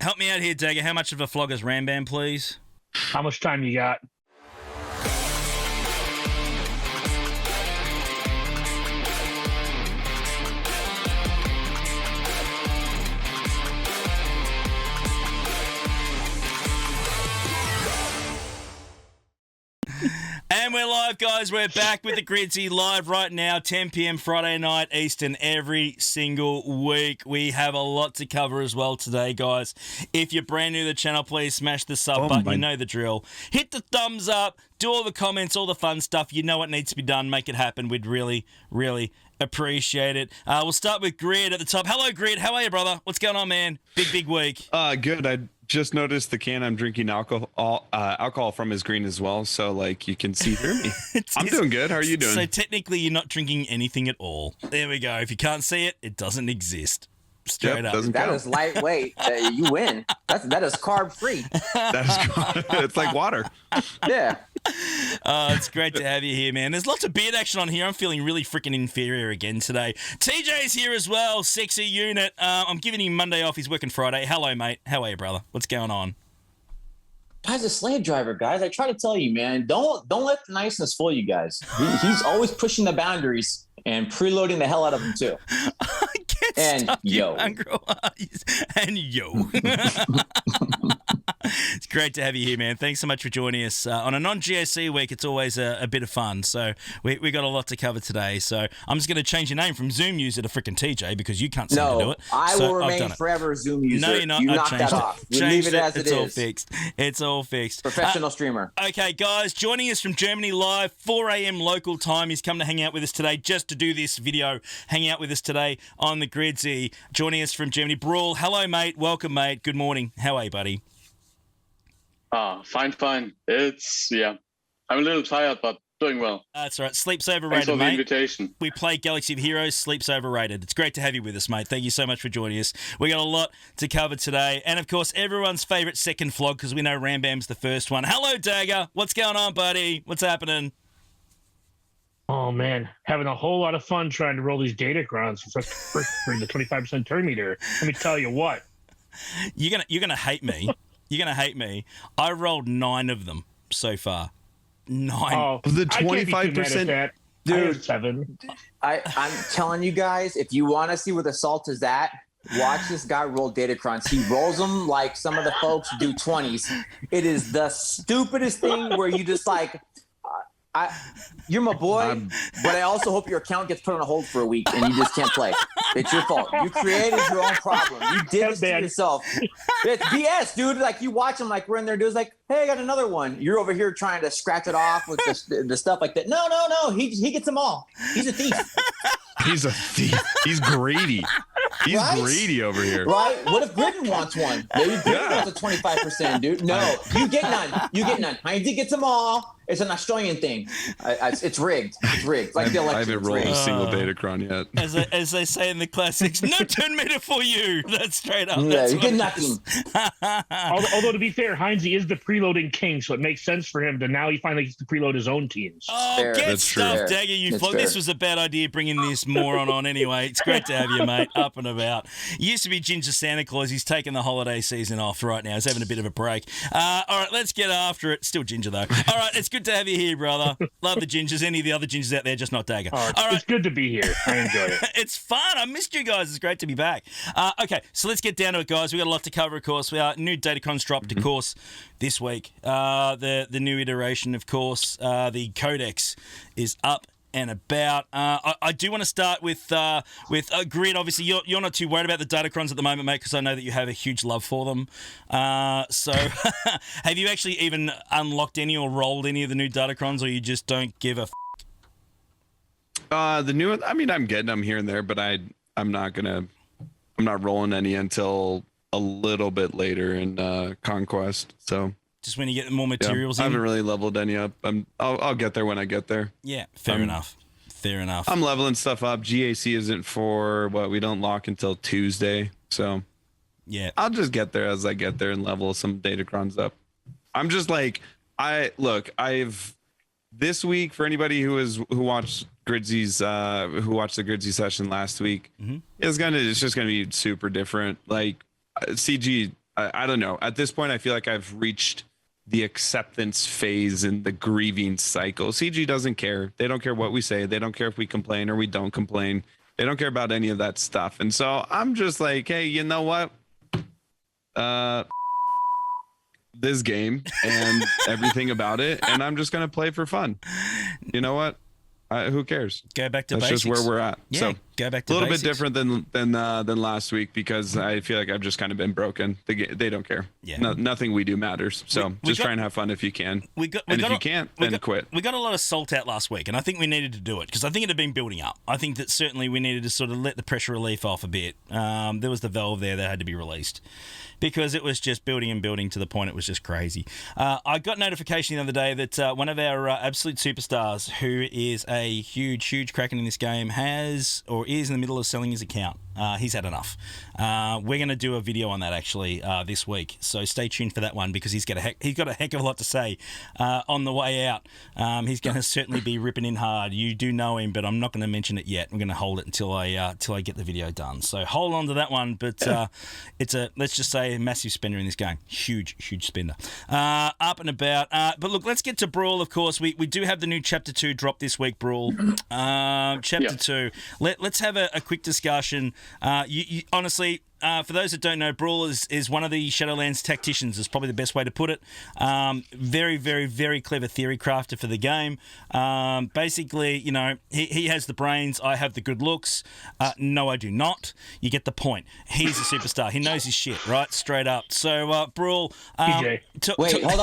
Help me out here, Dagger. How much of a flog is Rambam, please? How much time you got? And we're live, guys. We're back with the Gridsy live right now, 10 p.m. Friday night Eastern every single week. We have a lot to cover as well today, guys. If you're brand new to the channel, please smash the sub button. You know the drill. Hit the thumbs up. Do all the comments, all the fun stuff. You know what needs to be done. Make it happen. We'd really, really appreciate it. We'll start with Grid at the top. Hello, Grid. How are you, brother? What's going on, man? Big week. Good. I just noticed the can I'm drinking alcohol from is green as well, so like you can see through me. I'm doing good. How are you doing? So technically, you're not drinking anything at all. There we go. If you can't see it, it doesn't exist. Straight up. That is lightweight. You win. That is carb free. It's like water. Yeah. It's great to have you here, man. There's lots of beard action on here. I'm feeling really freaking inferior again today. TJ's here as well. Sexy unit. I'm giving him Monday off. He's working Friday. Hello, mate. How are you, brother? What's going on? Guy's a slave driver, guys. I try to tell you, man. Don't let the niceness fool you guys. He's always pushing the boundaries and preloading the hell out of them too. And yo. And yo. It's great to have you here, man. Thanks so much for joining us. On a non-GAC week, it's always a bit of fun. So we got a lot to cover today. So I'm just going to change your name from Zoom user to freaking TJ because you can't seem to do it. I will remain forever Zoom user. No, you're not. You knock that off. We leave it as it is. It's all fixed. It's all fixed. Professional streamer. Okay, guys, joining us from Germany live, 4 a.m. local time. He's come to hang out with us today just to do this video. Hang out with us today on the Gridsy. Joining us from Germany, Brawl. Hello, mate. Welcome, mate. Good morning. How are you, buddy? Fine. I'm a little tired, but doing well. That's all right. Sleep's overrated, Thanks for the mate. invitation. We play Galaxy of Heroes. Sleep's overrated. It's great to have you with us, mate. Thank you so much for joining us. We got a lot to cover today. And, of course, everyone's favourite second flog because we know Rambam's the first one. Hello, Dagger. What's going on, buddy? What's happening? Oh, man. Having a whole lot of fun trying to roll these Datacrons for the 25% turn meter. Let me tell you what. You're gonna hate me. You're going to hate me. I rolled 9 of them so far. 9. Oh, the 25%. Dude, 7. I'm telling you guys, if you want to see where the salt is at, watch this guy roll Datacrons. He rolls them like some of the folks do 20s. It is the stupidest thing where you just like, you're my boy, but I also hope your account gets put on a hold for a week and you just can't play. It's your fault. You created your own problem. You did this to yourself. It's BS, dude. Like you watch him, like we're in there, dude's like, hey, I got another one. You're over here trying to scratch it off with the stuff like that. No. He gets them all. He's a thief. He's a thief. He's greedy. He's greedy over here. Right? What if Gridden wants one? Maybe Gridden wants a 25%, dude. No, you get none. Heinzie gets them all. It's an Australian thing. It's rigged. It's rigged. Like the election. I haven't rolled a single Datacron yet. As they say in the classics, no turn meter for you. That's straight up. Yeah, you get nothing. Although to be fair, Heinzie is the preloading king, so it makes sense for him to now he finally gets to preload his own teams. Oh, fair. get That's stuff, true. Dagger, you flog. This was a bad idea bringing this moron on anyway. It's great to have you, mate, up and about. He used to be Ginger Santa Claus. He's taking the holiday season off right now. He's having a bit of a break. All right, let's get after it. Still Ginger, though. All right, it's good to have you here, brother. Love the Gingers. Any of the other Gingers out there, just not Dagger. All right. It's good to be here. I enjoy it. It's fun. I missed you guys. It's great to be back. Okay, so let's get down to it, guys. We got a lot to cover, of course. We are new Datacrons dropped, of course, this week. The new iteration, of course, the Codex is up and about. I do want to start with Grid. Obviously, you're not too worried about the Datacrons at the moment, mate, because I know that you have a huge love for them. So, have you actually even unlocked any or rolled any of the new Datacrons, or you just don't give a? The new one. I mean, I'm getting them here and there, but I'm not rolling any until a little bit later in Conquest. So. Just when you get more materials in? I haven't really leveled any up. I'll get there when I get there. Yeah, fair enough. I'm leveling stuff up. GAC isn't for we don't lock until Tuesday. So yeah, I'll just get there as I get there and level some Datacrons up. I'm just like, I've this week, for anybody who watched Gridsy's who watched the Gridsy session last week, it's just gonna be super different. Like CG I don't know. At this point, I feel like I've reached the acceptance phase in the grieving cycle. CG doesn't care. They don't care what we say. They don't care if we complain or we don't complain. They don't care about any of that stuff. And so I'm just like, hey, you know what? This game and everything about it, and I'm just gonna play for fun. You know what? Who cares? Go back to That's basics. just where we're at. Yeah, So go back to a little basics. bit different than last week because I feel like I've just kind of been broken. They don't care. Yeah. Nothing we do matters. So We just got- try and have fun if you can. We got, And if you can't, then quit. We got a lot of salt out last week, and I think we needed to do it because I think it had been building up. I think that certainly we needed to sort of let the pressure relief off a bit. There was the valve there that had to be released because it was just building and building to the point it was just crazy. I got notification the other day that one of our absolute superstars, who is a huge Kraken in this game, has or is in the middle of selling his account. He's had enough. We're going to do a video on that actually this week, so stay tuned for that one because he's got a heck of a lot to say on the way out. He's going to certainly be ripping in hard. You do know him, but I'm not going to mention it yet. I'm going to hold it until I get the video done. So hold on to that one. But it's a, let's just say, a massive spender in this game. Huge spender. Up and about. But look, let's get to Brawl. Of course, we do have the new Chapter 2 drop this week. Brawl. Chapter 2. Let's have a quick discussion. You honestly, for those that don't know, Brawl is one of the Shadowlands tacticians, is probably the best way to put it. Very clever theory crafter for the game. Basically, you know, he has the brains, I have the good looks. No, I do not. You get the point. He's a superstar. He knows his shit, right? Straight up. So, Brawl... TJ. Wait, hold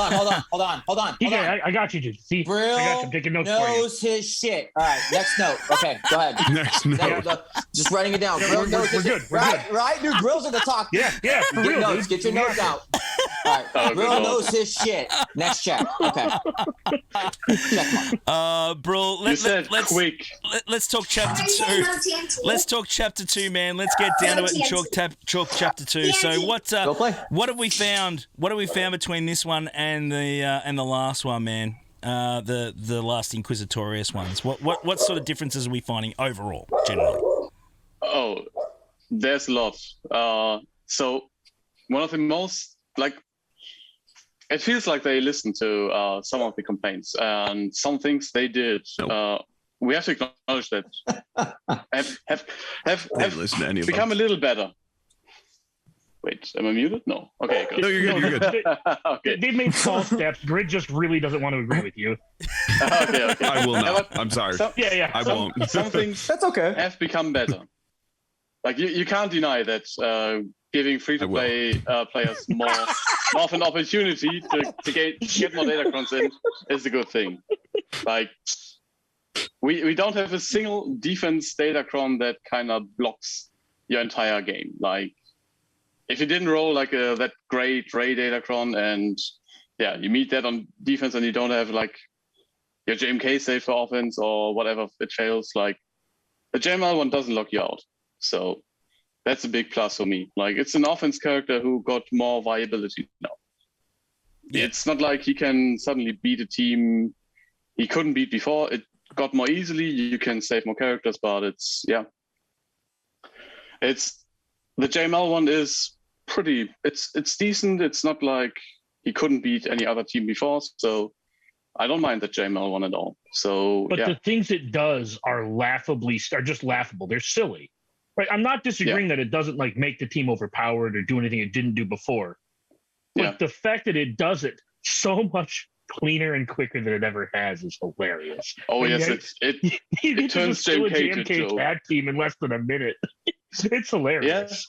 on. TJ, I got you, dude. See, I got you. Brill I'm taking notes for you. knows his shit. All right, next note. Okay, go ahead. Next note. Just writing it down. Yeah, Brill we're knows his good, shit. we're Right, dude. Brill's in the talk. Yeah, for Get real, notes. dude. Get your notes out. All right, Oh, Brill good knows his shit. Next check. Okay. Check mark. Brawl, You said quick. let's talk Chapter 2. Let's talk Chapter 2, man. Let's get down to it and chalk Chapter 2. So Go play. what have we found? What have we found between this one and the last one, man? The last Inquisitorius ones. What sort of differences are we finding overall, generally? Oh, there's a lot. So one of the most, like, it feels like they listened to some of the complaints and some things they did. Nope. We have to acknowledge that have Didn't listen to any of them. become a little better. Wait, am I muted? No. Okay, good. No, you're good. You're good. Okay. They've made false steps. Grid just really doesn't want to agree with you. Okay. I will not. I'm sorry. Yeah. I won't. Some things That's okay. have become better. Like you can't deny that giving free-to-play players more of an opportunity to get more Datacrons in is a good thing. Like we don't have a single defense Datacron that kind of blocks your entire game. Like if you didn't roll like that great Ray Datacron and you meet that on defense and you don't have like your JMK save for offense or whatever it fails, like the JML one doesn't lock you out. So that's a big plus for me. Like it's an offense character who got more viability now. Yeah. It's not like he can suddenly beat a team he couldn't beat before. It got more easily. You can save more characters, but it's the JML one is pretty. It's decent. It's not like he couldn't beat any other team before. So I don't mind the JML one at all. So But the things it does are just laughable. They're silly. Right? I'm not disagreeing that it doesn't like make the team overpowered or do anything it didn't do before. But the fact that it does it so much cleaner and quicker than it ever has is hilarious. Oh And yes, yet- it You get to turns just kill a JMK to JMK Joe. tag team in less than a minute. It's hilarious.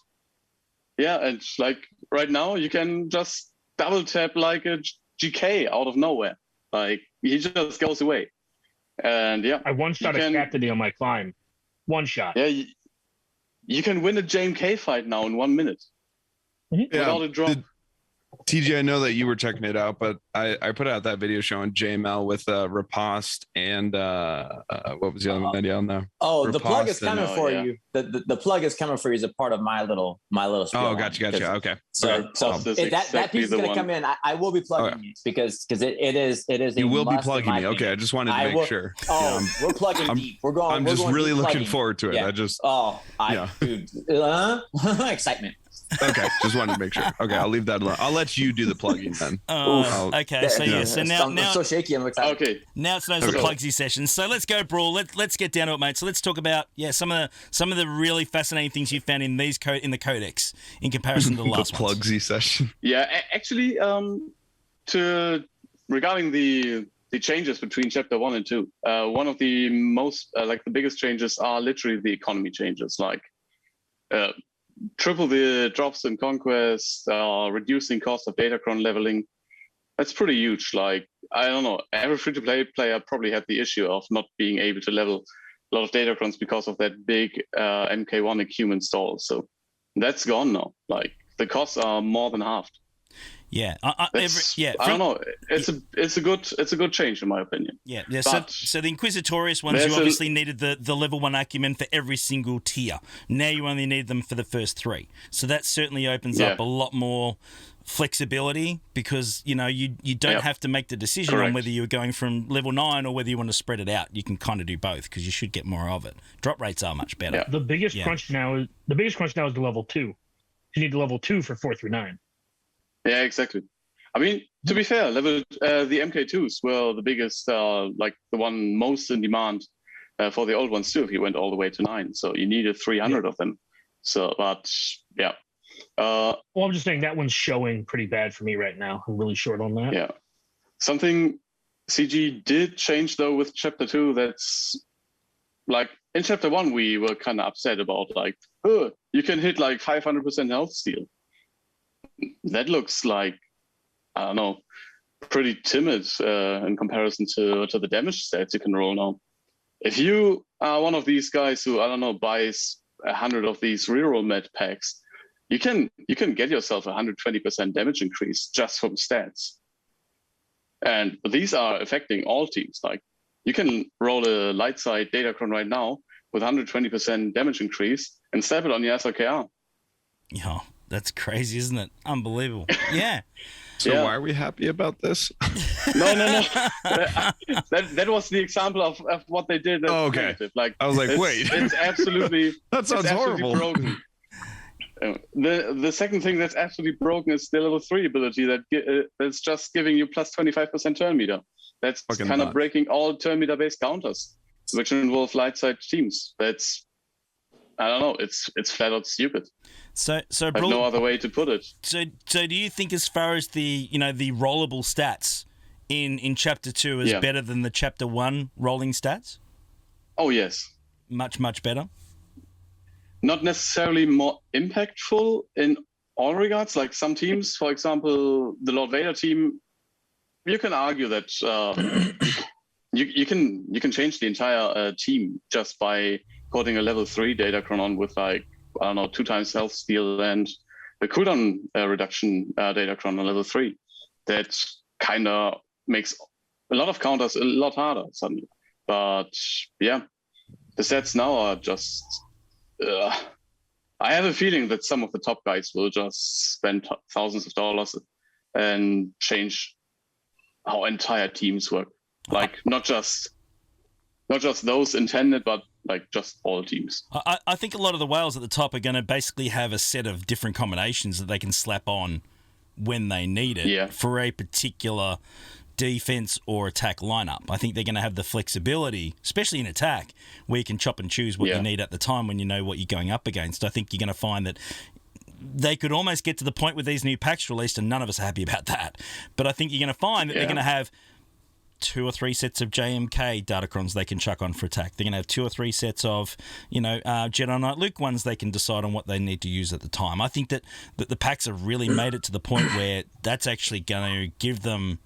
Yeah, and like right now you can just double tap like a GK out of nowhere. Like he just goes away. And I one shot a cat today on my climb. One shot. Yeah, you can win a JMK fight now in 1 minute without a drop. TJ, I know that you were checking it out, but I put out that video showing JML with Riposte and what was the other one that on there? Oh, the plug is Riposte and- coming for you. The plug is coming for you as a part of my little spiel. Oh, gotcha. Okay. So That's that exactly piece is the going to one. come in. I will be plugging it because it is You a will be must in plugging my me. Okay, opinion. I just wanted to I make will- sure. Oh, we're plugging deep. We're going. I'm we're just going really deep looking plugging. forward to it. Yeah. I just Excitement. Okay, just wanted to make sure. Okay, I'll leave that alone. I'll let you do the plugging then. Okay, so yeah, so now so shaky. I'm excited. Okay. now it's known as the Plugsy session. So let's go, Brawl. Let's get down to it, mate. So let's talk about some of the really fascinating things you found in these in the codex in comparison to the last the Plugsy session. Yeah, actually, regarding the changes between chapter 1 and 2, one of the most the biggest changes are literally the economy changes, like triple the drops in conquest, reducing cost of Datacron leveling. That's pretty huge. Like, I don't know, every free-to-play player probably had the issue of not being able to level a lot of Datacrons because of that big MK1 EQ install. So that's gone now. Like, the costs are more than halved. Yeah, I don't know. It's a good change in my opinion. Yeah. So the Inquisitorius ones, you obviously needed the level 1 acumen for every single tier. Now you only need them for the first 3. So that certainly opens up a lot more flexibility, because you don't have to make the decision on whether you're going from level 9 or whether you want to spread it out. You can kind of do both, because you should get more of it. Drop rates are much better. Yeah. The biggest crunch now is the level 2. You need the level 2 for 4 through 9. Yeah, exactly. I mean, to be fair, the MK2s were the biggest, the one most in demand for the old ones too, if you went all the way to 9. So you needed 300 of them. So, but yeah. Well, I'm just saying that one's showing pretty bad for me right now. I'm really short on that. Yeah. Something CG did change though with chapter 2. That's like in chapter 1, we were kind of upset about you can hit 500% health steal. That looks like, I don't know, pretty timid in comparison to the damage stats you can roll now. If you are one of these guys who, I don't know, buys 100 of these reroll med packs, you can get yourself 120% damage increase just from stats. And these are affecting all teams. Like, you can roll a light side Datacron right now with 120% damage increase and slap it on your SRKR. Yeah. That's crazy, isn't it? Unbelievable. Yeah. So why are we happy about this? No. That was the example of what they did. That's negative. Like, I was like, wait. It's absolutely that sounds horrible. Broken. The second thing that's absolutely broken is the level 3 ability that's just giving you plus 25% turn meter. That's kind of breaking all turn meter based counters, which involve light side teams. That's, I don't know. It's flat out stupid. So I've no other way to put it. So do you think, as far as the rollable stats in chapter 2 is better than the chapter 1 rolling stats? Oh yes, much better. Not necessarily more impactful in all regards. Like some teams, for example, the Lord Vader team, you can argue that you can change the entire team just by putting a level 3 Datacron on with 2 times health steal and the cooldown reduction Datacron on level 3. That kind of makes a lot of counters a lot harder suddenly. But yeah, the sets now are just... I have a feeling that some of the top guys will just spend thousands of dollars and change how entire teams work. Like not just those intended, but just all teams. I think a lot of the whales at the top are going to basically have a set of different combinations that they can slap on when they need it for a particular defense or attack lineup. I think they're going to have the flexibility, especially in attack, where you can chop and choose what you need at the time when you know what you're going up against. I think you're going to find that they could almost get to the point with these new packs released, and none of us are happy about that. But I think you're going to find that they're going to have 2 or 3 sets of JMK Datacrons they can chuck on for attack. They're going to have 2 or 3 sets of, Jedi Knight Luke ones they can decide on what they need to use at the time. I think that the packs have really made it to the point where that's actually going to give them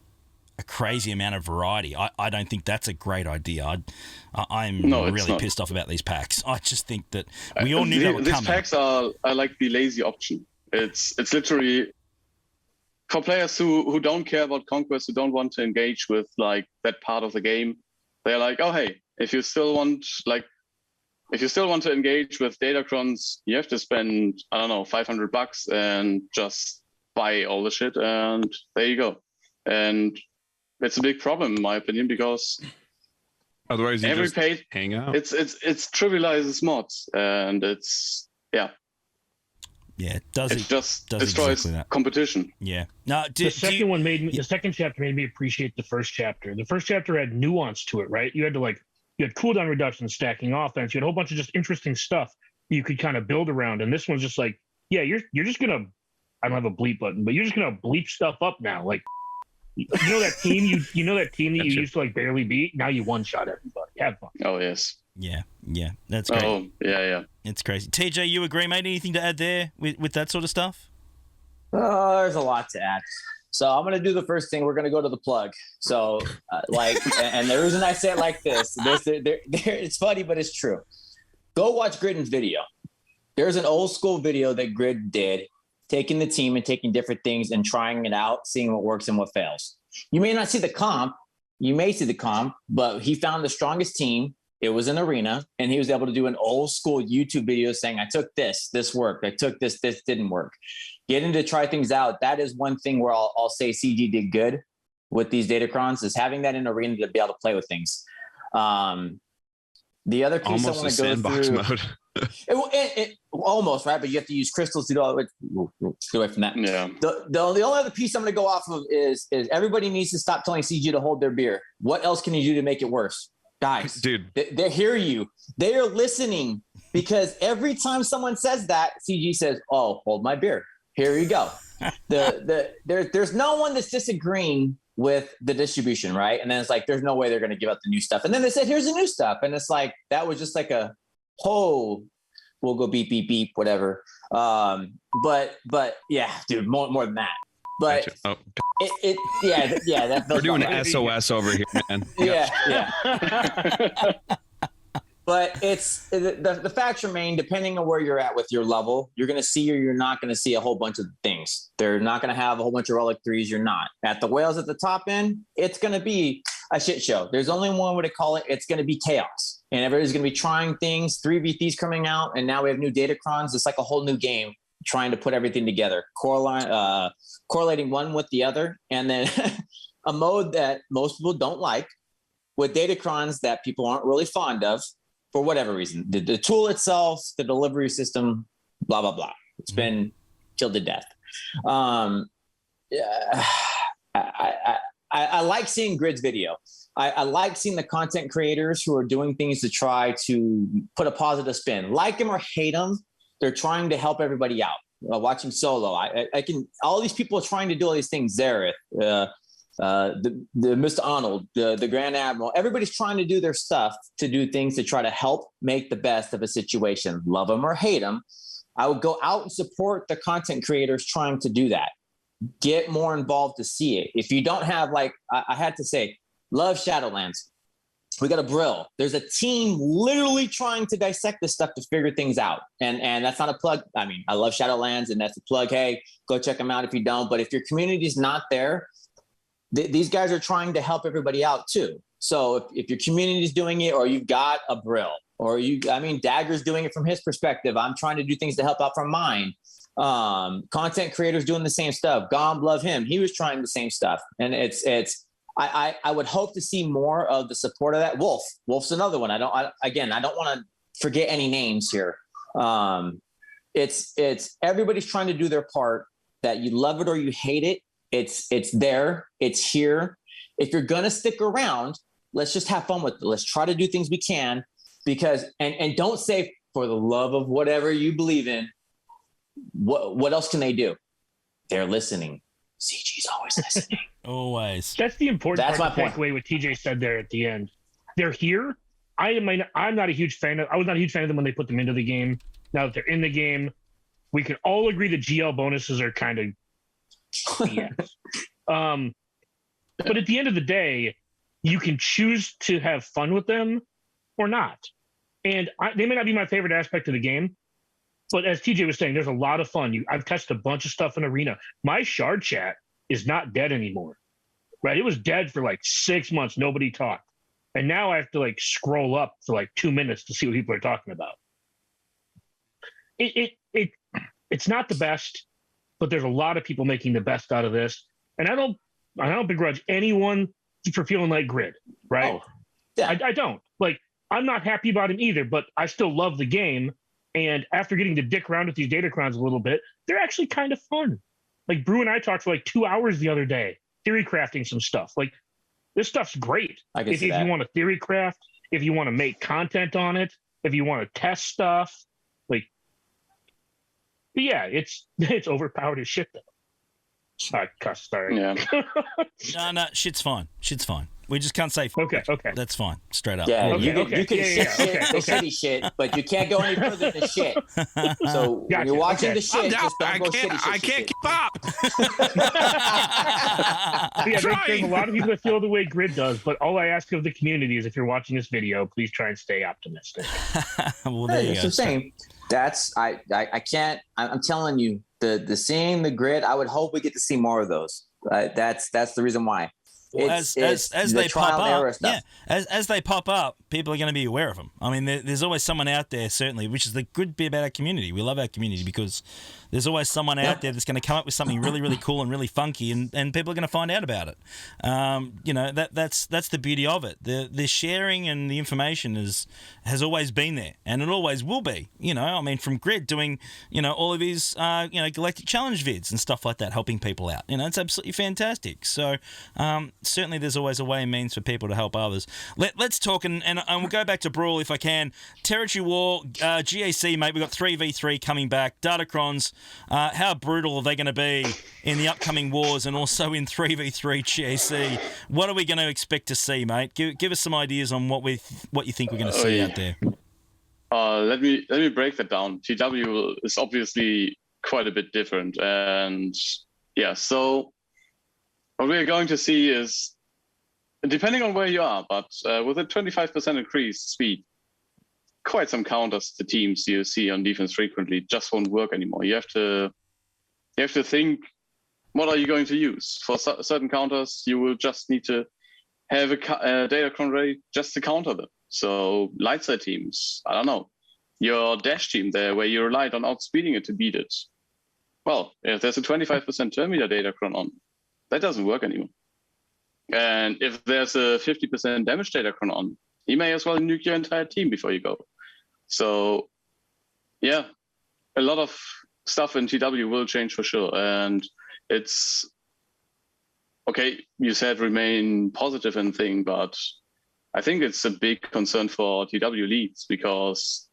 a crazy amount of variety. I don't think that's a great idea. I'm really pissed off about these packs. I just think that we all knew they were coming. These packs are like the lazy option. It's literally... for players who don't care about conquest, who don't want to engage with that part of the game, they're like, oh hey, if you still want to engage with Datacrons, you have to spend, I don't know, $500 and just buy all the shit, and there you go. And it's a big problem in my opinion, because otherwise you just hang out. It's trivializes mods, and it's Yeah, it does. It just does destroys exactly that. competition. Yeah. No, The second chapter made me appreciate the first chapter. The first chapter had nuance to it, right? You had cooldown reduction, stacking offense. You had a whole bunch of just interesting stuff you could kind of build around. And this one's just like, yeah, you're just gonna. I don't have a bleep button, but you're just gonna bleep stuff up now. Like, you know that team that you used to like barely beat. Now you one shot everybody. Have fun. Oh yes. Yeah, that's great. Oh yeah. It's crazy. TJ, you agree, mate? Anything to add there with that sort of stuff? There's a lot to add. So I'm going to do the first thing. We're going to go to the plug. So and the reason I say it like this, it's funny, but it's true. Go watch Gridden's video. There's an old school video that Grid did, taking the team and taking different things and trying it out, seeing what works and what fails. You may not see the comp. You may see the comp, but he found the strongest team. It was an arena, and he was able to do an old school YouTube video saying, I took this worked. I took this didn't work. Getting to try things out. That is one thing where I'll say CG did good with these Datacrons, is having that in arena to be able to play with things. The other piece almost I want to go sandbox through, mode. it almost, right? But you have to use crystals to do all. Get away from that. Yeah. The only other piece I'm going to go off of is everybody needs to stop telling CG to hold their beer. What else can you do to make it worse? Guys, Dude, they hear you. They are listening, because every time someone says that, CG says, "Oh, hold my beer. Here you go." There's no one that's disagreeing with the distribution, right? And then it's like, there's no way they're going to give up the new stuff. And then they said, "Here's the new stuff," and it's like that was just like a, "Oh, we'll go beep beep beep, whatever." But yeah, dude, more than that. But that we're doing SOS over here, man. Yeah. But it's the facts remain, depending on where you're at with your level, you're going to see or you're not going to see a whole bunch of things. They're not going to have a whole bunch of relic threes. You're not at the whales at the top end. It's going to be a shit show. There's only one way to call it. It's going to be chaos, and everybody's going to be trying things. 3v3s coming out, and now we have new Datacrons. It's like a whole new game, trying to put everything together, correlating one with the other, and then a mode that most people don't like with Datacrons that people aren't really fond of for whatever reason. The tool itself, the delivery system, blah, blah, blah. It's been killed to death. I like seeing Grid's video. I like seeing the content creators who are doing things to try to put a positive spin. Like him or hate him, they're trying to help everybody out. Watching Solo, I can. All these people are trying to do all these things. Zareth, the Mr. Arnold, the Grand Admiral. Everybody's trying to do their stuff to do things to try to help make the best of a situation. Love them or hate them, I would go out and support the content creators trying to do that. Get more involved to see it. If you don't have, like I had to say, love Shadowlands. We got a Brill. There's a team literally trying to dissect this stuff to figure things out. And that's not a plug. I mean, I love Shadowlands, and that's a plug. Hey, go check them out if you don't. But if your community is not there, these guys are trying to help everybody out too. So if your community is doing it, or you've got a Brill, or Dagger's doing it from his perspective. I'm trying to do things to help out from mine. Content creators doing the same stuff. Gomb, love him. He was trying the same stuff. And I would hope to see more of the support of that. Wolf's another one. I don't want to forget any names here. It's everybody's trying to do their part. That you love it or you hate it. It's there. It's here. If you're gonna stick around, let's just have fun with it. Let's try to do things we can, because and don't say, for the love of whatever you believe in. What else can they do? They're listening. CG's always listening. Always. That's the important That's part my to take away what TJ said there at the end. They're here. I'm not a huge fan of. I was not a huge fan of them when they put them into the game. Now that they're in the game, we can all agree that GL bonuses are kind of BS. But at the end of the day, you can choose to have fun with them or not. And they may not be my favorite aspect of the game, but as TJ was saying, there's a lot of fun. I've tested a bunch of stuff in Arena. My shard chat is not dead anymore, right? It was dead for like 6 months. Nobody talked. And now I have to like scroll up for like 2 minutes to see what people are talking about. It's not the best, but there's a lot of people making the best out of this. And I don't begrudge anyone for feeling like Grid, right? Oh, yeah. I don't. Like, I'm not happy about him either, but I still love the game. And after getting to dick around with these Datacrons a little bit, they're actually kind of fun. Like Brew and I talked for like 2 hours the other day, theory crafting some stuff. Like this stuff's great. If you want to theory craft, if you want to make content on it, if you want to test stuff, like, yeah, it's overpowered as shit though. Sorry. Yeah. No, shit's fine. Shit's fine. We just can't say. Okay. That's fine. Straight up. Yeah, Okay, you can shit the shitty shit, but you can't go any further than shit. So when you're watching the shit, just don't go shitty shit. I can't keep up. Yeah, there's a lot of people that feel the way Grid does, but all I ask of the community is if you're watching this video, please try and stay optimistic. Well, there you It's go. the same. That's I can't. I'm telling you, the seeing the Grid. I would hope we get to see more of those. That's the reason why. Well, as they pop up, stuff. as they pop up, people are going to be aware of them. I mean, there's always someone out there, certainly, which is the good bit about our community. We love our community because there's always someone out there that's going to come up with something really, really cool and really funky, and people are going to find out about it. That's the beauty of it. The sharing and the information has always been there, and it always will be. I mean, from Grid doing all of his Galactic Challenge vids and stuff like that, helping people out. It's absolutely fantastic. So certainly there's always a way and means for people to help others. Let's talk, and we'll go back to Brawl if I can. Territory War, GAC, mate, we've got 3v3 coming back. Datacrons, how brutal are they going to be in the upcoming wars and also in 3v3 GAC? What are we going to expect to see, mate? Give us some ideas on what you think we're going to see out there. Let me break that down. TW is obviously quite a bit different, and yeah, so what we're going to see is, depending on where you are, but with a 25% increased speed, quite some counters to teams you see on defense frequently just won't work anymore. You have to think, what are you going to use? For certain counters, you will just need to have a Datacron ready just to counter them. So light side teams, I don't know, your dash team there where you relied on outspeeding it to beat it. Well, if there's a 25% Terminator Datacron on, that doesn't work anymore. And if there's a 50% damage Datacron on, you may as well nuke your entire team before you go. So, yeah, a lot of stuff in TW will change for sure. And it's, okay, you said remain positive and thing, but I think it's a big concern for TW leads because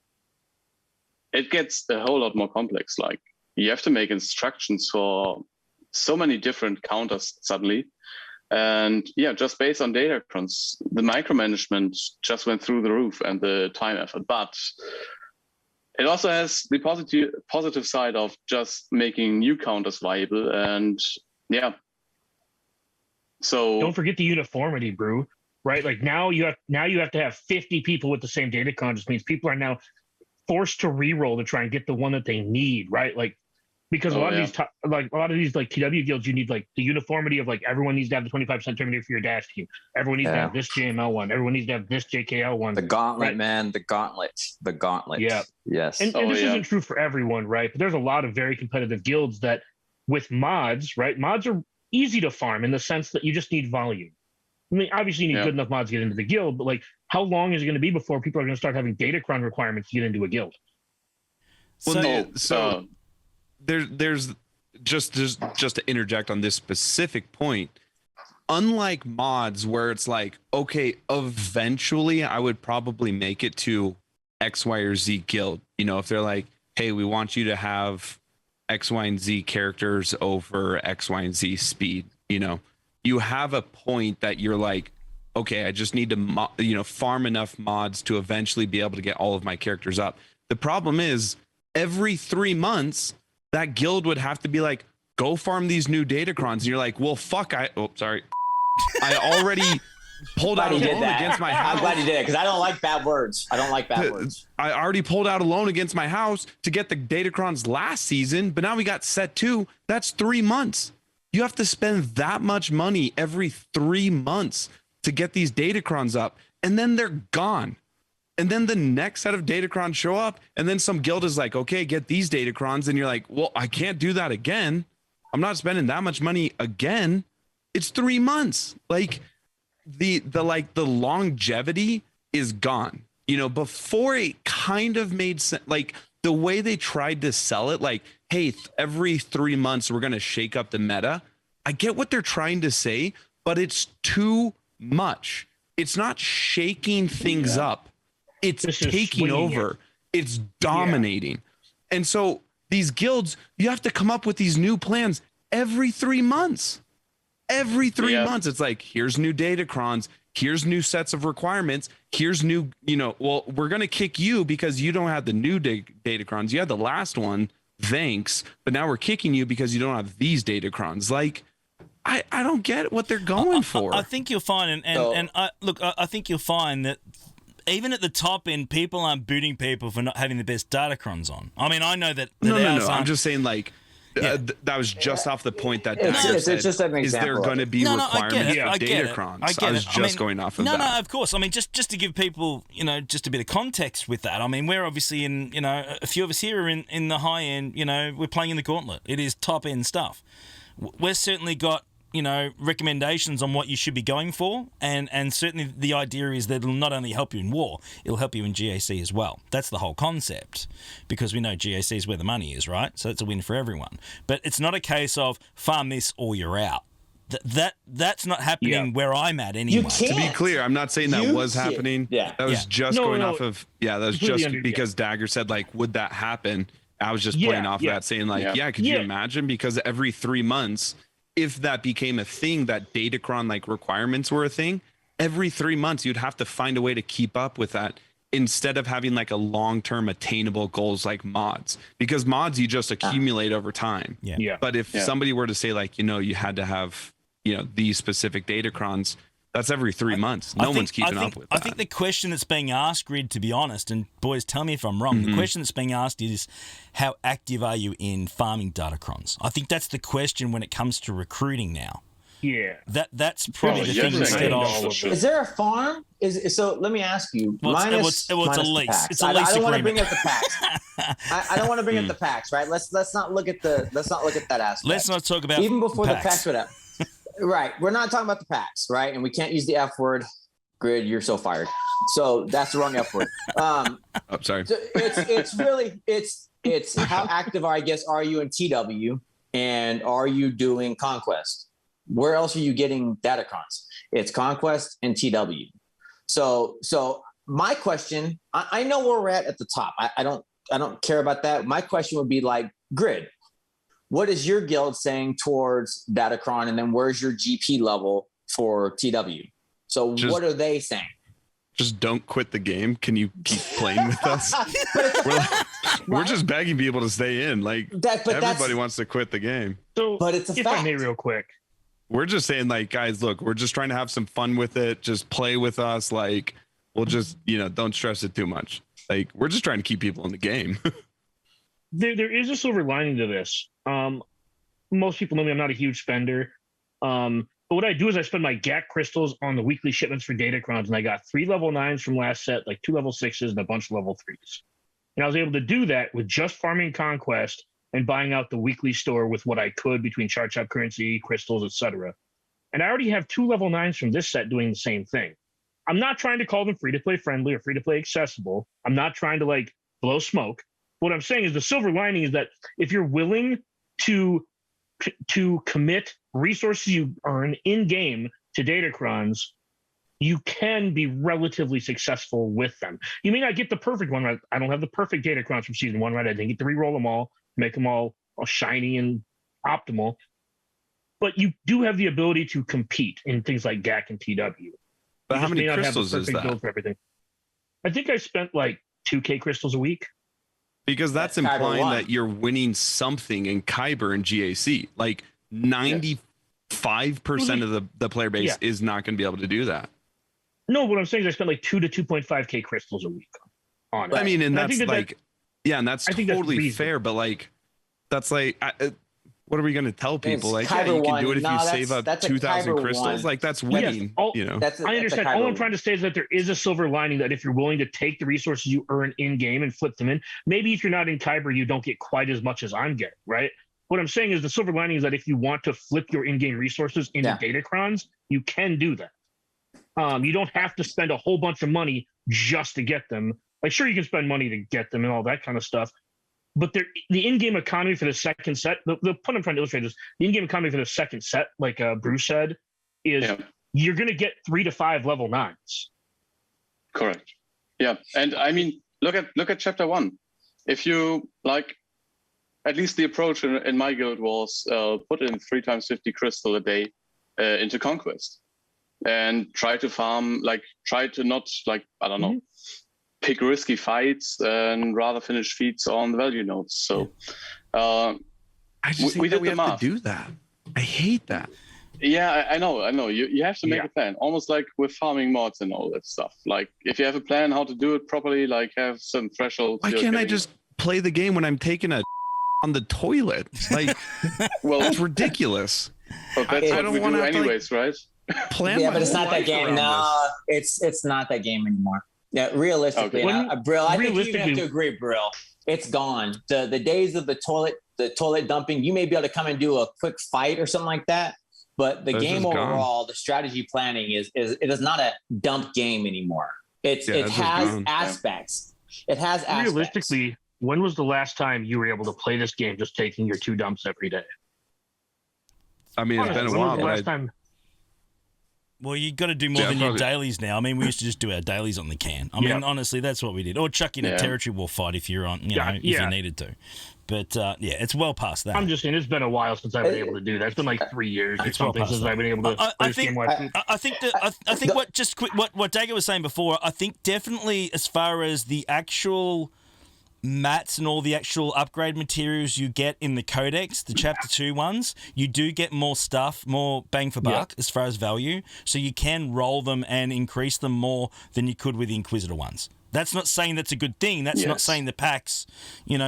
it gets a whole lot more complex. Like, you have to make instructions for so many different counters suddenly. And yeah, just based on Datacrons, the micromanagement just went through the roof and the time effort. But it also has the positive side of just making new counters viable. And yeah. So don't forget the uniformity, Brew. Right? Like now you have to have 50 people with the same Datacron. Just means people are now forced to re-roll to try and get the one that they need, right? Like, because a lot of these TW guilds, you need like the uniformity of like everyone needs to have the 25% Terminator for your dash team. Everyone needs to have this JML one. Everyone needs to have this JKL one. The gauntlet, right? Man, the gauntlet. Yeah. Yes. And this isn't true for everyone, right? But there's a lot of very competitive guilds that with mods, right? Mods are easy to farm in the sense that you just need volume. I mean, obviously you need good enough mods to get into the guild, but like how long is it going to be before people are going to start having Datacron requirements to get into a guild? So there's just to interject on this specific point, unlike mods where it's like, okay, eventually I would probably make it to X, Y, or Z guild. If they're like, hey, we want you to have X, Y, and Z characters over X, Y, and Z speed, you have a point that you're like, okay, I just need to, farm enough mods to eventually be able to get all of my characters up. The problem is every 3 months, that guild would have to be like, go farm these new Datacrons. And you're like, well, fuck, I already pulled out a loan against my house. I'm glad you did it because I don't like bad words. I already pulled out a loan against my house to get the Datacrons last season, but now we got set 2. That's 3 months. You have to spend that much money every 3 months to get these Datacrons up, and then they're gone. And then the next set of Datacrons show up, and then some guild is like, okay, get these Datacrons, and you're like, well, I can't do that again. I'm not spending that much money again. It's 3 months. Like the longevity is gone. Before it kind of made sense. Like the way they tried to sell it, like, hey, every 3 months we're going to shake up the meta. I get what they're trying to say, but it's too much. It's not shaking things up. It's taking over. It's dominating. And so these guilds, you have to come up with these new plans every 3 months. Every 3 months, it's like, here's new Datacrons. Here's new sets of requirements. Here's new, well, we're going to kick you because you don't have the new Datacrons. You had the last one. Thanks. But now we're kicking you because you don't have these Datacrons. Like, I don't get what they're going for. I think you'll find, I think you'll find that even at the top end, people aren't booting people for not having the best Datacrons on. I mean, I know that. No. I'm just saying, like, that was just off the point that it's just an example. Is there going to be requirements for Datacrons? I was just going off of that. No, of course. I mean, just to give people, just a bit of context with that. I mean, we're obviously in, a few of us here are in the high end. We're playing in the gauntlet. It is top end stuff. We've certainly got, recommendations on what you should be going for, and certainly the idea is that it'll not only help you in war, it'll help you in GAC as well. That's the whole concept, because we know GAC is where the money is, right? So it's a win for everyone. But it's not a case of farm this or you're out. That's not happening where I'm at anyway. To be clear, I'm not saying that was happening. That was just going off of that was just because Dagger said, like, would that happen? I was just playing off of that, saying, like, could you imagine? Because every 3 months, if that became a thing, that Datacron like requirements were a thing, every 3 months you'd have to find a way to keep up with that instead of having like a long-term attainable goals like mods, because mods you just accumulate over time. But if somebody were to say, like, you had to have, these specific Datacrons, that's every 3 months. No one's keeping up with that. I think the question that's being asked, Grid, to be honest, and boys, tell me if I'm wrong, the question that's being asked is, how active are you in farming Datacrons? I think that's the question when it comes to recruiting now. Yeah. That's probably the thing instead of... Is there a farm? So let me ask you. It's a lease. It's a lease agreement. I don't want to bring up the packs. I don't want to bring up the packs, right? Let's not look at that aspect. Let's not talk about even before packs. The packs went up. Right. We're not talking about the packs, right? And we can't use the F word. Grid, you're so fired. So that's the wrong F word. I'm sorry. So it's really how active are you in TW, and are you doing Conquest? Where else are you getting Datacrons? It's Conquest and TW. So my question, I know where we're at the top. I don't care about that. My question would be like, Grid, what is your guild saying towards Datacron, and then where's your GP level for TW? So what are they saying? Just don't quit the game. Can you keep playing with us? We're just begging people to stay in. Like, everybody wants to quit the game. So, but it's a if fact. I may, real quick. We're just saying, like, guys, look, we're just trying to have some fun with it. Just play with us. Like, we'll just, don't stress it too much. Like, we're just trying to keep people in the game. There is a silver lining to this. Most people know me. I'm not a huge spender. But what I do is I spend my GAC crystals on the weekly shipments for Datacrons, and I got 3 level 9s from last set, like 2 level 6s, and a bunch of level 3s. And I was able to do that with just farming Conquest and buying out the weekly store with what I could between chart shop currency, crystals, etc. And I already have 2 level 9s from this set doing the same thing. I'm not trying to call them free-to-play friendly or free-to-play accessible. I'm not trying to, like, blow smoke. What I'm saying is the silver lining is that if you're willing to commit resources you earn in-game to Datacrons, you can be relatively successful with them. You may not get the perfect one, right? I don't have the perfect Datacrons from Season 1, right? I didn't get to re-roll them all, make them all shiny and optimal. But you do have the ability to compete in things like GAC and TW. But how many crystals is that? For everything. I think I spent like 2K crystals a week. Because that's implying that you're winning something in Kyber and GAC. Like 95% of the player base is not going to be able to do that. No, what I'm saying is I spent like 2 to 2.5K crystals a week on it. I mean, and that's like, and that's totally that's fair. But like, that's like, what are we going to tell people? Like, Kyber you can do it if you save up 2,000 crystals. One. Like, that's winning. Yes, I understand. All I'm trying to say is that there is a silver lining that if you're willing to take the resources you earn in game and flip them in, maybe if you're not in Kyber, you don't get quite as much as I'm getting, right? What I'm saying is the silver lining is that if you want to flip your in-game resources into Datacrons, you can do that. You don't have to spend a whole bunch of money just to get them. Like, sure, you can spend money to get them and all that kind of stuff, but the in-game economy for the second set, the put I'm trying to illustrate this, the in-game economy for the second set, like Bruce said, is you're going to get 3 to 5 level 9s. Correct. Yeah, and I mean, look at chapter 1. If you like, at least the approach in my guild was put in 3 times 50 crystal a day into conquest, and try to farm, like try to not like, I don't know, pick risky fights and rather finish feats on the value nodes. So I just we did we the have math. to do that. I hate that. Yeah, I know. You have to make a plan, almost like with farming mods and all that stuff. Like if you have a plan how to do it properly, like have some thresholds. Why can't I just play the game when I'm taking a on the toilet? Like, well, that's ridiculous. But that's I what we don't do want to anyways, right? Plan Yeah, my but it's whole not that life game. around No, it's not that game anymore. Yeah, realistically, Okay. Brill, I think you have to agree, Brill. It's gone. The days of the toilet dumping. You may be able to come and do a quick fight or something like that, but the game overall, the strategy planning it is not a dump game anymore. It has aspects. It has aspects. Realistically, when was the last time you were able to play this game just taking your 2 dumps every day? I mean, it's been a while. When was the last time? Well, you got to do more than your dailies now. I mean, we used to just do our dailies on the can. I mean, honestly, that's what we did. Or chuck in a territory war fight if you're on, if you needed to. But it's well past that. I'm just saying, it's been a while since I've been able to do that. It's been like 3 years or something since I've been able to. I think what Dagger was saying before. I think definitely as far as the actual mats and all the actual upgrade materials you get in the codex, the chapter 2 ones, you do get more stuff, more bang for buck as far as value. So you can roll them and increase them more than you could with the Inquisitor ones. That's not saying that's a good thing. That's not saying the packs,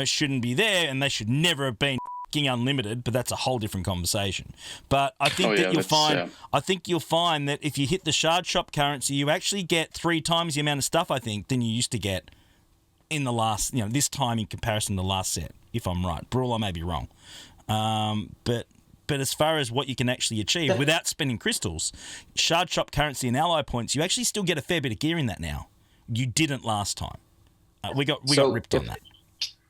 shouldn't be there and they should never have been unlimited, but that's a whole different conversation. But I think you'll find that if you hit the shard shop currency, you actually get 3 times the amount of stuff, I think, than you used to get in the last, this time in comparison to the last set, if I'm right. Brawl, I may be wrong. But as far as what you can actually achieve without spending crystals, shard shop currency and ally points, you actually still get a fair bit of gear in that now. You didn't last time. We got ripped on that.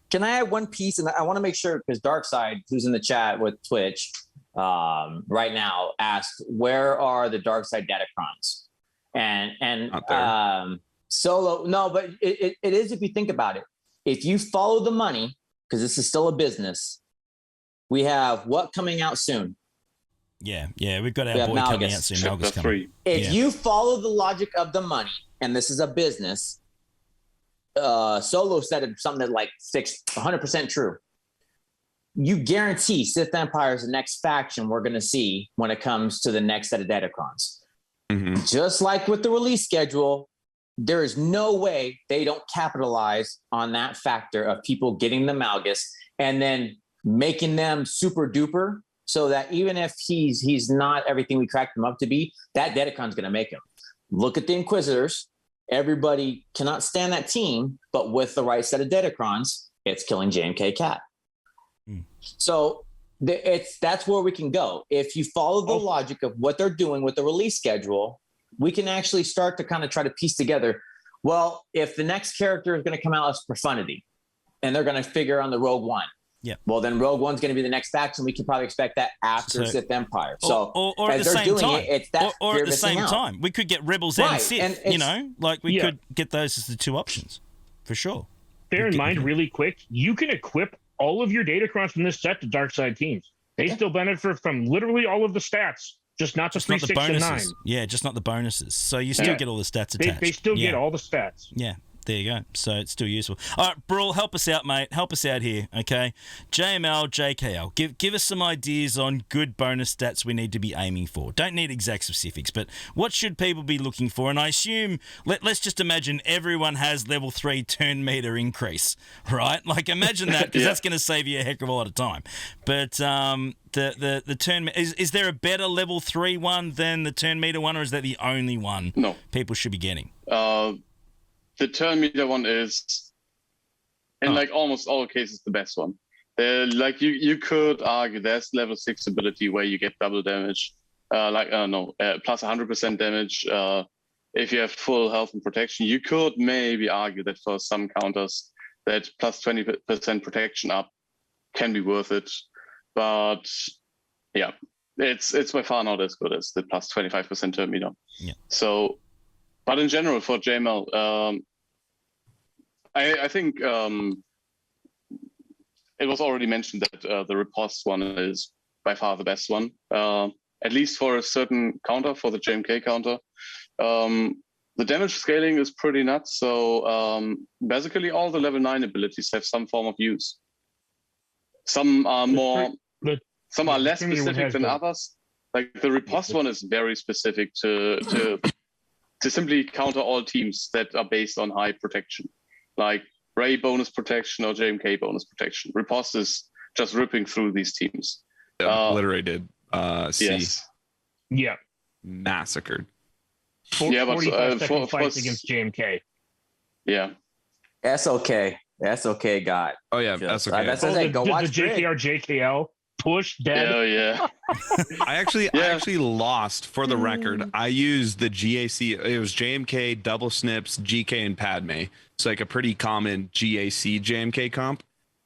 Can I add one piece? And I want to make sure, because Darkside, who's in the chat with Twitch right now, asked, where are the Darkside Datacrons? And Solo, no, but it is if you think about it. If you follow the money, because this is still a business, we have what coming out soon? Yeah, we've got our boy coming out soon. Chapter 3. If you follow the logic of the money, and this is a business, Solo said something that like 100% true. You guarantee Sith Empire is the next faction we're going to see when it comes to the next set of Datacrons. Mm-hmm. Just like with the release schedule, there is no way they don't capitalize on that factor of people getting the Malgus and then making them super duper, so that even if he's not everything we cracked him up to be, that Datacron's going to make him. Look at the Inquisitors. Everybody cannot stand that team, but with the right set of Datacrons, it's killing JMK Cat. So that's where we can go. If you follow the logic of what they're doing with the release schedule, we can actually start to kind of try to piece together, well, if the next character is going to come out as Profundity and they're going to figure on the Rogue One, well, then Rogue One's going to be the next faction. We can probably expect that after Sith Empire. So, or at the same time, it's that or at the same time, we could get Rebels and Sith. We could get those as the 2 options for sure. Bear in mind, really quick, you can equip all of your Datacrons from this set to Darkside teams. They still benefit from literally all of the stats. Just not the 3, 6, and 9. Yeah, just not the bonuses. So you still get all the stats attached. They still get all the stats. Yeah, there you go. So it's still useful. All right, Brawl, help us out, mate. Help us out here, okay? JML, JKL, give us some ideas on good bonus stats we need to be aiming for. Don't need exact specifics, but what should people be looking for? And I assume, let's just imagine everyone has level 3 turn meter increase, right? Like imagine that, because that's going to save you a heck of a lot of time. But the turn is there a better level 3 one than the turn meter one, or is that the only one people should be getting? The turn meter one is, in like almost all cases, the best one. Like you could argue there's level 6 ability where you get double damage, plus 100% damage. If you have full health and protection, you could maybe argue that for some counters that plus 20% protection up can be worth it. But yeah, it's by far not as good as the plus 25% turn meter. Yeah. So, but in general for JML, I think it was already mentioned that the riposte one is by far the best one, at least for a certain counter, for the JMK counter. The damage scaling is pretty nuts. So basically all the level 9 abilities have some form of use. Some are some are less specific than others. Like the riposte one is very specific to simply counter all teams that are based on high protection, like Ray bonus protection or JMK bonus protection. Riposte is just ripping through these teams. Obliterated C. Yes. Yeah. Massacred. 45 second fights against JMK. Yeah. SOK got. Oh yeah, that's okay. That's the JKR JKL push dead. Oh yeah. I actually lost for the record. I used the GAC. It was JMK, double snips, GK, and Padme. It's like a pretty common GAC JMK comp.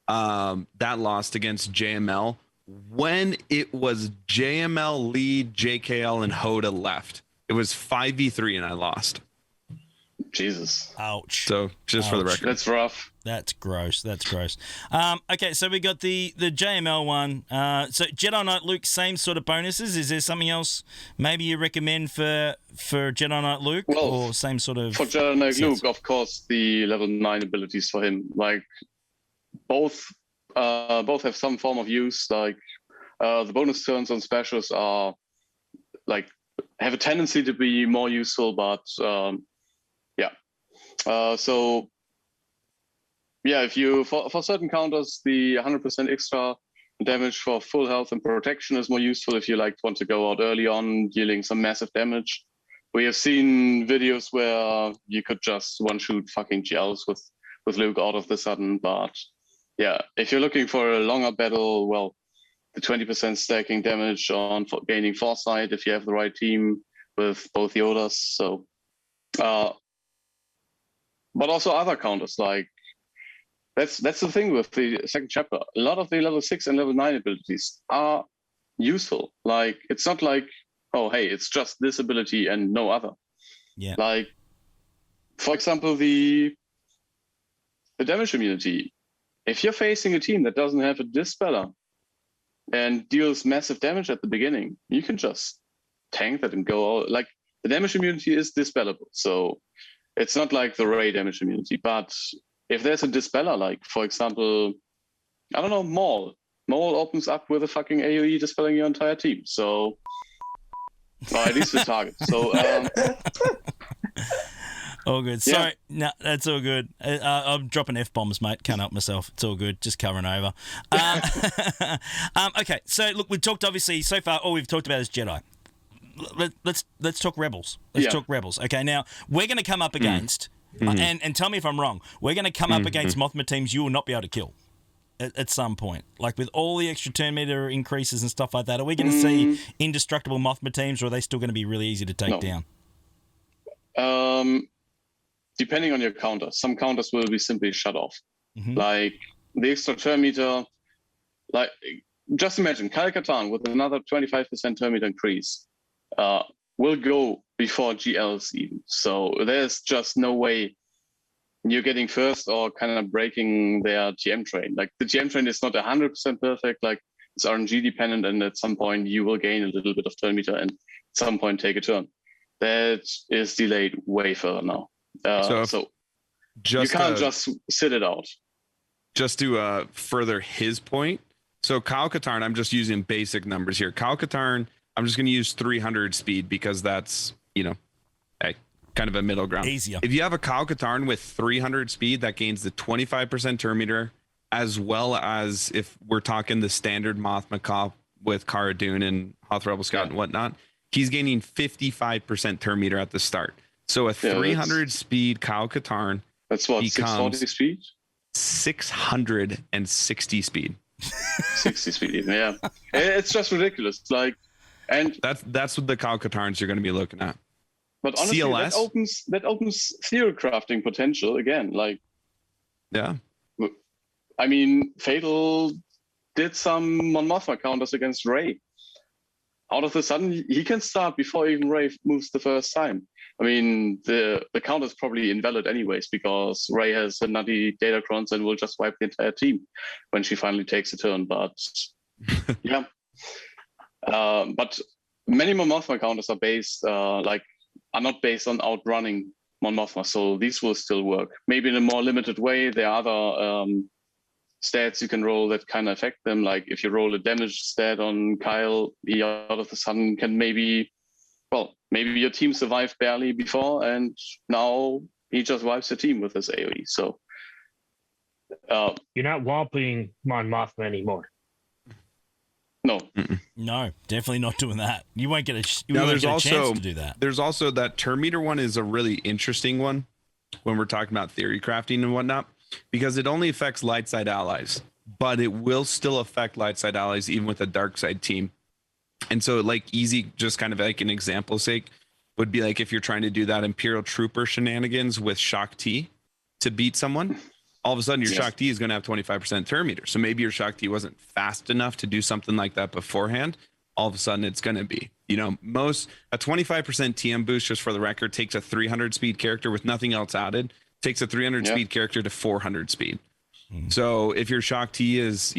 That lost against JML when it was JML lead, JKL, and Hoda left. It was 5v3 and I lost. Jesus. Ouch. So just for the record. That's rough. That's gross. Okay, so we got the JML one. So Jedi Knight Luke, same sort of bonuses. Is there something else maybe you recommend for Jedi Knight Luke, or same sort of? For Jedi Knight Luke, of course, the level 9 abilities for him, like both have some form of use. Like the bonus turns on specials are like have a tendency to be more useful, but so yeah, if you for certain counters, the 100% extra damage for full health and protection is more useful if you want to go out early on, dealing some massive damage. We have seen videos where you could just one-shoot fucking GLs with Luke out of the sudden, but yeah, if you're looking for a longer battle, well, the 20% stacking damage on gaining foresight if you have the right team with both Yodas. So, but also other counters, like that's the thing with the second chapter. A lot of the level 6 and level 9 abilities are useful. Like it's not like, oh hey, it's just this ability and no other. Yeah. Like for example, the damage immunity. If you're facing a team that doesn't have a Dispeller and deals massive damage at the beginning, you can just tank that and go out. Like the damage immunity is dispellable. So it's not like the Ray damage immunity, but if there's a Dispeller, like for example, I don't know, Maul opens up with a fucking AoE dispelling your entire team. So, or at least the target. So, all good. Yeah. Sorry, no, that's all good. I'm dropping F-bombs, mate. Can't help myself. It's all good. Just covering over. Okay, so look, we've talked obviously so far. All we've talked about is Jedi. Let's talk Rebels. Let's talk Rebels. Okay, now we're going to come up against, and tell me if I'm wrong. We're going to come up against Mothma teams you will not be able to kill at some point. Like with all the extra turn meter increases and stuff like that. Are we going to see indestructible Mothma teams, or are they still going to be really easy to take down? Depending on your counter, some counters will be simply shut off. Like the extra turn meter, like just imagine Kyle Katarn with another 25% turn meter increase will go before GLs even. So there's just no way you're getting first or kind of breaking their GM train. Like the GM train is not 100% perfect, like it's RNG dependent, and at some point you will gain a little bit of turn meter and at some point take a turn. That is delayed way further now. So you can't just sit it out. Just to further his point, so Kyle Katarn, I'm just using basic numbers here. Kyle Katarn, I'm just going to use 300 speed because that's, kind of a middle ground. Easier. If you have a Kyle Katarn with 300 speed, that gains the 25% turn meter, as well as if we're talking the standard Mothma comp with Cara Dune and Hoth Rebel Scout and whatnot, he's gaining 55% turn meter at the start. So a 300 speed Kyle Katarn, that's what, 640 speed? 660 speed. 60 speed, yeah. It's just ridiculous. Like, and that's what the Kyle Katarns you're going to be looking at. But honestly, CLS? that opens theory crafting potential again. Like, yeah, I mean, Fatal did some Mon Mothma counters against Ray. Out of the sudden, he can start before even Ray moves the first time. I mean, the counter is probably invalid anyways because Ray has a nutty Datacrons and will just wipe the entire team when she finally takes a turn. But yeah, but many Mon Mothma counters are based are not based on outrunning Mon Mothma, so these will still work. Maybe in a more limited way. There are other stats you can roll that kind of affect them. Like if you roll a damage stat on Kyle, he out of the sudden can maybe your team survived barely before, and now he just wipes the team with his AoE. So you're not whomping Mon Mothma anymore. No. No, definitely not doing that. You won't get a chance to do that. There's also that turn meter one is a really interesting one when we're talking about theory crafting and whatnot, because it only affects light side allies, but it will still affect light side allies even with a dark side team. And so easy, just kind of like an example sake, would be like if you're trying to do that Imperial Trooper shenanigans with Shock T to beat someone, all of a sudden your Shock T is going to have 25% turn meter. So maybe your Shock T wasn't fast enough to do something like that beforehand. All of a sudden it's going to be, a 25% TM boost, just for the record, takes a 300 speed character with nothing else added, takes a 300 speed character to 400 speed. So if your Shock T is,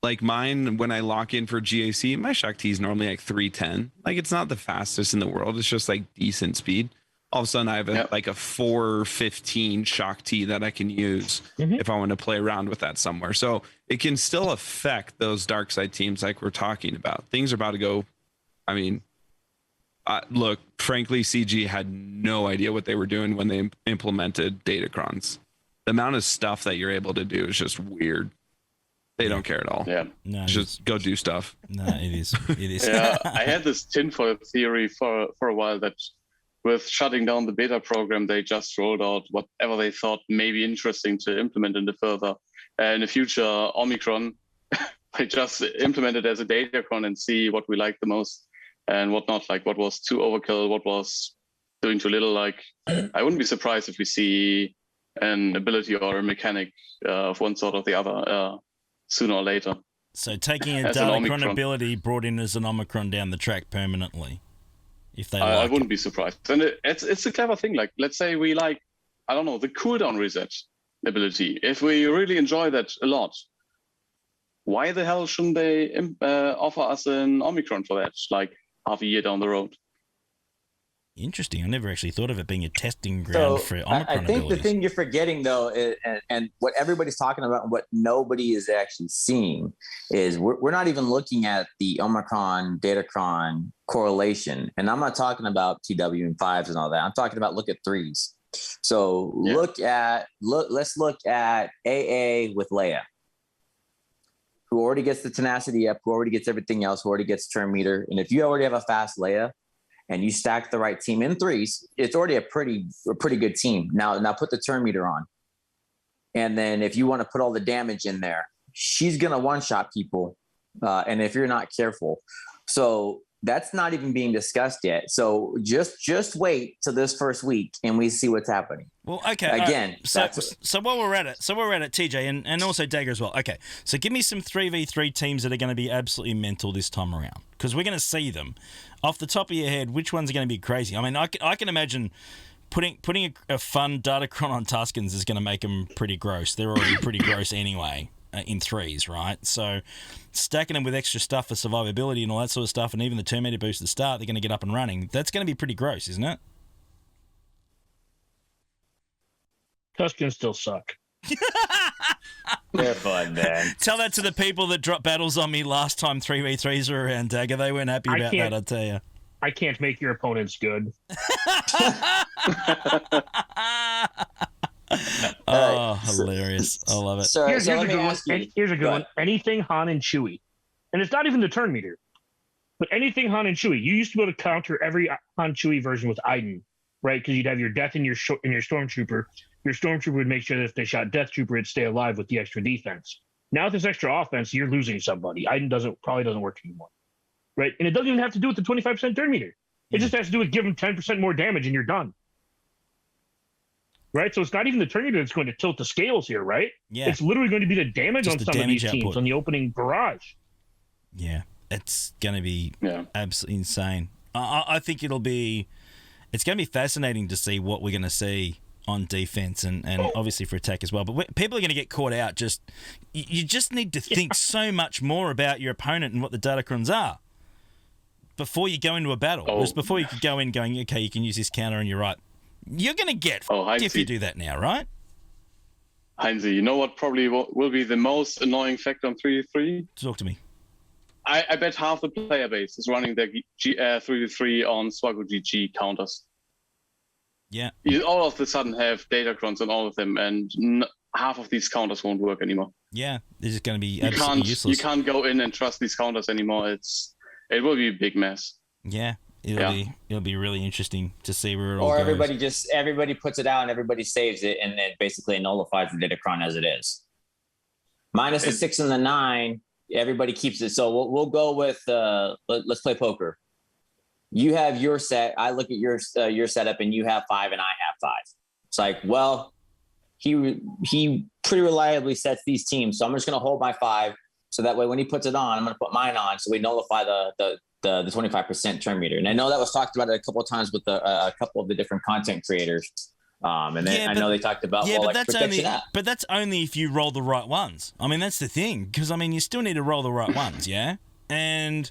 like mine, when I lock in for GAC, my Shock T is normally like 310. It's not the fastest in the world. It's just decent speed. All of a sudden I have a 415 Shock T that I can use if I want to play around with that somewhere. So it can still affect those dark side teams like we're talking about. Things are about to go. I mean, look, frankly, CG had no idea what they were doing when they implemented Datacrons. The amount of stuff that you're able to do is just weird. They don't care at all. Yeah. No, just go do stuff. No, it is. It is. Yeah, I had this tinfoil theory for a while that with shutting down the beta program, they just rolled out whatever they thought may be interesting to implement in the future Omicron. They just implement it as a Datacron and see what we like the most and what not, what was too overkill, what was doing too little. I wouldn't be surprised if we see an ability or a mechanic of one sort or the other sooner or later. So taking a Datacron ability brought in as an Omicron down the track permanently. If they I wouldn't be surprised. And it's a clever thing. Let's say we the cooldown reset ability. If we really enjoy that a lot, why the hell shouldn't they offer us an Omicron for that, half a year down the road? Interesting. I never actually thought of it being a testing ground for Omicron I think abilities. the thing you're forgetting, though, and what everybody's talking about and what nobody is actually seeing is we're not even looking at the Omicron Datacron correlation. And I'm not talking about TW and 5s and all that. I'm talking about look at 3s. So let's look at AA with Leia, who already gets the tenacity up, who already gets everything else, who already gets turn meter. And if you already have a fast Leia, and you stack the right team in 3s, it's already a pretty good team. Now put the turn meter on. And then if you want to put all the damage in there, she's going to one-shot people. And if you're not careful. So that's not even being discussed yet. So just wait till this first week and we see what's happening. Well, okay. Again, so while we're at it, TJ, and also Dagger as well. Okay, so give me some 3v3 teams that are going to be absolutely mental this time around, because we're going to see them. Off the top of your head, which ones are going to be crazy? I mean, I can imagine putting a fun Datacron on Tuskens is going to make them pretty gross. They're already pretty gross anyway in 3s, right? So stacking them with extra stuff for survivability and all that sort of stuff, and even the turn meter boost at the start, they're going to get up and running. That's going to be pretty gross, isn't it? Tuskens still suck. They're fun, man. Tell that to the people that dropped battles on me last time 3v3s were around, Dagger. They weren't happy about that, I'll tell you. I can't make your opponents good. Oh, hilarious. I love it. So, Here's a let me good one. ask you. Here's a good one. Anything Han and Chewie. And it's not even the turn meter. But anything Han and Chewie. You used to be able to counter every Han Chewie version with Iden, right? Because you'd have your death in your Stormtrooper. Your Stormtrooper would make sure that if they shot Death Trooper, it'd stay alive with the extra defense. Now with this extra offense, you're losing somebody. Iden probably doesn't work anymore, right? And it doesn't even have to do with the 25% turn meter. It just has to do with giving 10% more damage and you're done. right? So it's not even the turn meter that's going to tilt the scales here, right? Yeah. It's literally going to be the damage Just on the some of these damage teams output. on the opening barrage. Yeah, it's going to be absolutely insane. I think it's going to be fascinating to see what we're going to see on defense and obviously for attack as well. But people are going to get caught out. You just need to think so much more about your opponent and what the Datacrons are before you go into a battle. Whereas before you could go in going, okay, you can use this counter and you're right. You're going to get if you do that now, right? Heinze, you know what probably will be the most annoying factor on 3v3? Talk to me. I bet half the player base is running their 3v3 on Swaggle GG counters. Yeah. You all of a sudden have Datacrons on all of them, and half of these counters won't work anymore. Yeah, they're just going to be absolutely useless. You can't go in and trust these counters anymore. It will be a big mess. Yeah. It'll be really interesting to see where it all or goes. everybody puts it out and everybody saves it, and it basically nullifies the Datacron as it is. Minus the 6 and the 9, everybody keeps it. So we'll go with let's play poker. You have your set. I look at your setup, and you have 5 and I have 5. It's like, well, he pretty reliably sets these teams, so I'm just going to hold my 5. So that way, when he puts it on, I'm going to put mine on, so we nullify the 25% turn meter. And I know that was talked about a couple of times with a couple of the different content creators. And then I know they talked about but that's only if you roll the right ones. I mean, that's the thing, because I mean, you still need to roll the right ones, yeah. And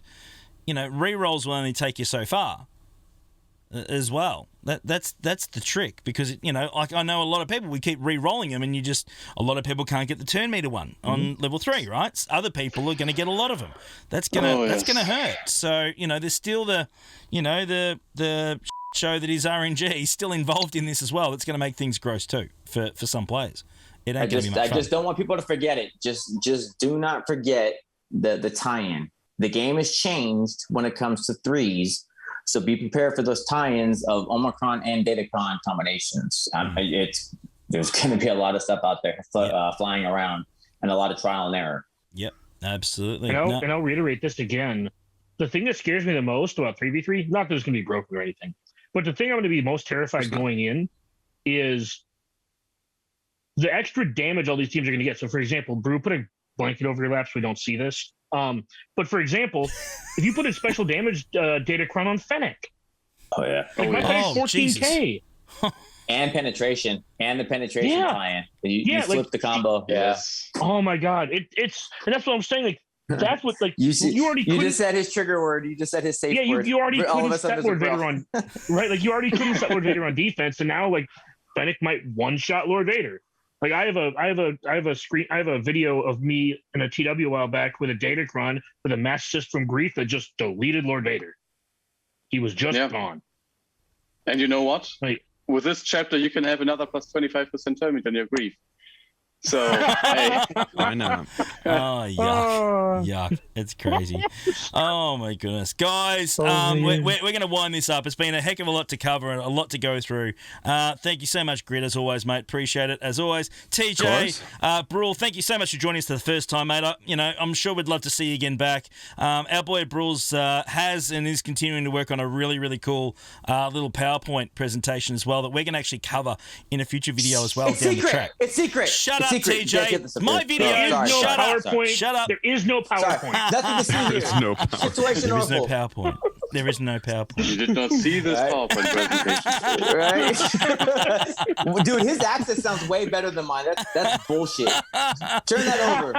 re-rolls will only take you so far as well. That's the trick, because like I know a lot of people, we keep re-rolling them, and a lot of people can't get the turn meter one on level 3, right? Other people are going to get a lot of them. That's gonna hurt. So there's still the show that is RNG still involved in this as well. That's going to make things gross too for some players. It ain't going to be much fun. I just don't want people to forget it. Just do not forget the tie-in. The game has changed when it comes to 3s. So be prepared for those tie-ins of Omicron and Datacron combinations. There's going to be a lot of stuff out there flying around, and a lot of trial and error. Yep, absolutely. And I'll reiterate this again. The thing that scares me the most about 3v3, not that it's going to be broken or anything, but the thing I'm going to be most terrified going in is the extra damage all these teams are going to get. So, for example, Brew, put a blanket over your lap so we don't see this. But for example, if you put a special damage Datacron on Fennec. Oh yeah. My guy's 14K. And penetration. And the penetration tie-in. You flip the combo. Yes. Oh my god. It's and that's what I'm saying. Like that's what you just said his trigger word. You just said his safe word. You already couldn't set Lord Vader on right. Like you already couldn't set Lord Vader on defense, and now like Fennec might one-shot Lord Vader. Like I have a video of me in a TW a while back with a Datacron with a mass assist from Grief that just deleted Lord Vader. He was just gone. And you know what? Like, with this chapter, you can have another plus 25% turn meter on your Grief. So, hey. Why not? Oh, yuck. It's crazy. Oh, my goodness. Guys, we're going to wind this up. It's been a heck of a lot to cover and a lot to go through. Thank you so much, Grit, as always, mate. Appreciate it, as always. TJ, Brule, thank you so much for joining us for the first time, mate. I'm sure we'd love to see you again back. Our boy Brule's has and is continuing to work on a really, really cool little PowerPoint presentation as well that we're going to actually cover in a future video as well down the track. It's secret. Shut up, TJ. My video. Shut up. Shut up. There is no PowerPoint. Nothing to see here. There's no PowerPoint. There is no PowerPoint. There is no PowerPoint. You did not see this PowerPoint presentation. Right? Dude, his accent sounds way better than mine. That's bullshit. Turn that over.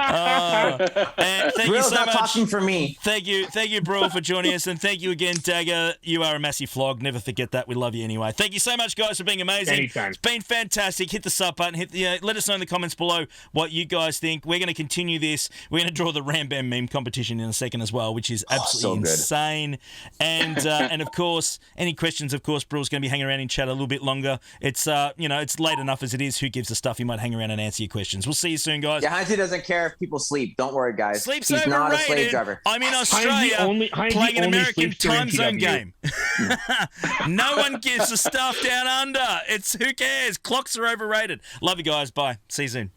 Thank you so not much. Talking for me. Thank you, bro, for joining us, and thank you again, Dagger. You are a massive flog. Never forget that. We love you anyway. Thank you so much, guys, for being amazing. Anytime. It's been fantastic. Hit the sub button. Let us know in the comments below what you guys think. We're going to continue this. We're going to draw the Ram Bam meme competition in a second as well, which is absolutely insane. And of course, any questions? Of course, Brule's going to be hanging around in chat a little bit longer. It's it's late enough as it is. Who gives a stuff? He might hang around and answer your questions. We'll see you soon, guys. Yeah, Heinze doesn't care if people sleep. Don't worry, guys. Sleep's He's overrated. not a slave driver. I'm in Australia playing an American time zone game. No one gives a stuff down under. Who cares? Clocks are overrated. Love you guys. Bye. See you soon.